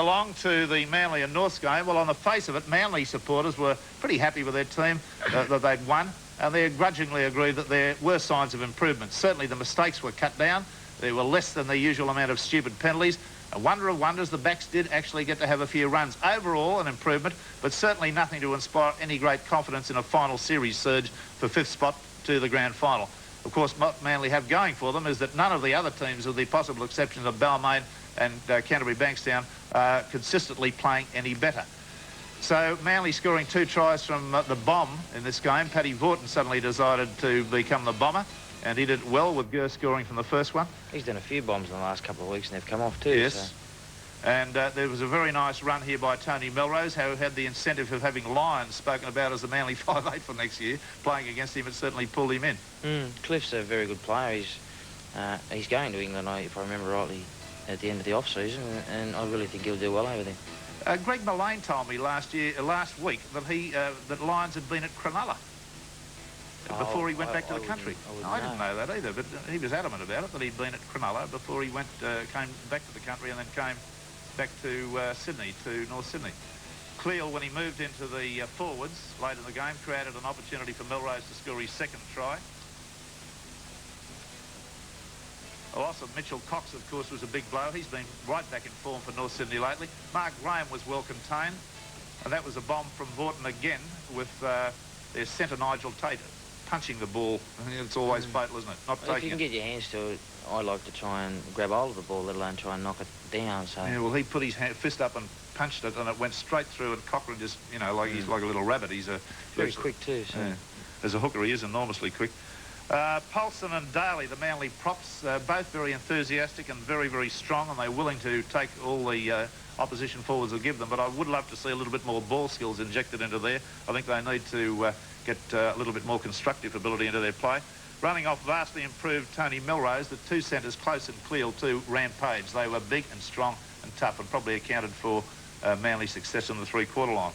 Along to the Manly and Norths game. Well, on the face of it, Manly supporters were pretty happy with their team that they'd won, and they grudgingly agreed that there were signs of improvement. Certainly the mistakes were cut down. There were less than the usual amount of stupid penalties. A wonder of wonders, the backs did actually get to have a few runs. Overall, an improvement, but certainly nothing to inspire any great confidence in a final series surge for 5th spot to the grand final. Of course, what Manly have going for them is that none of the other teams, with the possible exception of Balmain and Canterbury Bankstown, are consistently playing any better. So Manly scoring 2 tries from the bomb in this game. Paddy Vaughton suddenly decided to become the bomber, and he did well with Gurr scoring from the first one. He's done a few bombs in the last couple of weeks and they've come off too. Yes. So. And there was a very nice run here by Tony Melrose, who had the incentive of having Lyons spoken about as the Manly 5'8" for next year. Playing against him, it certainly pulled him in. Cliff's a very good player. He's going to England, if I remember rightly, at the end of the off-season, and I really think he'll do well over there. Greg Mullane told me last week that that Lyons had been at Cronulla before he went back to the country. I didn't know that either, but he was adamant about it, that he'd been at Cronulla before he came back to the country and then came back to Sydney, to North Sydney. Cleal, when he moved into the forwards late in the game, created an opportunity for Melrose to score his 2nd try. The loss of Mitchell Cox, of course, was a big blow. He's been right back in form for North Sydney lately. Mark Graham was well contained, and that was a bomb from Vaughton again with their centre Nigel Tate punching the ball. It's always fatal, isn't it? Not Well, taking if you can get your hands to it, I like to try and grab hold of the ball, let alone try and knock it down. So yeah, well, he put his fist up and punched it, and it went straight through, and Cochrane just, like he's like a little rabbit. He's very quick too. So. Yeah. As a hooker, he is enormously quick. Paulson and Daly, the Manly props, both very enthusiastic and very, very strong, and they're willing to take all the opposition forwards will give them, but I would love to see a little bit more ball skills injected into there. I think they need to get a little bit more constructive ability into their play. Running off vastly improved Tony Melrose, the 2 centres, Close and Cleal, to Rampage. They were big and strong and tough, and probably accounted for Manly's success in the 3-quarter line.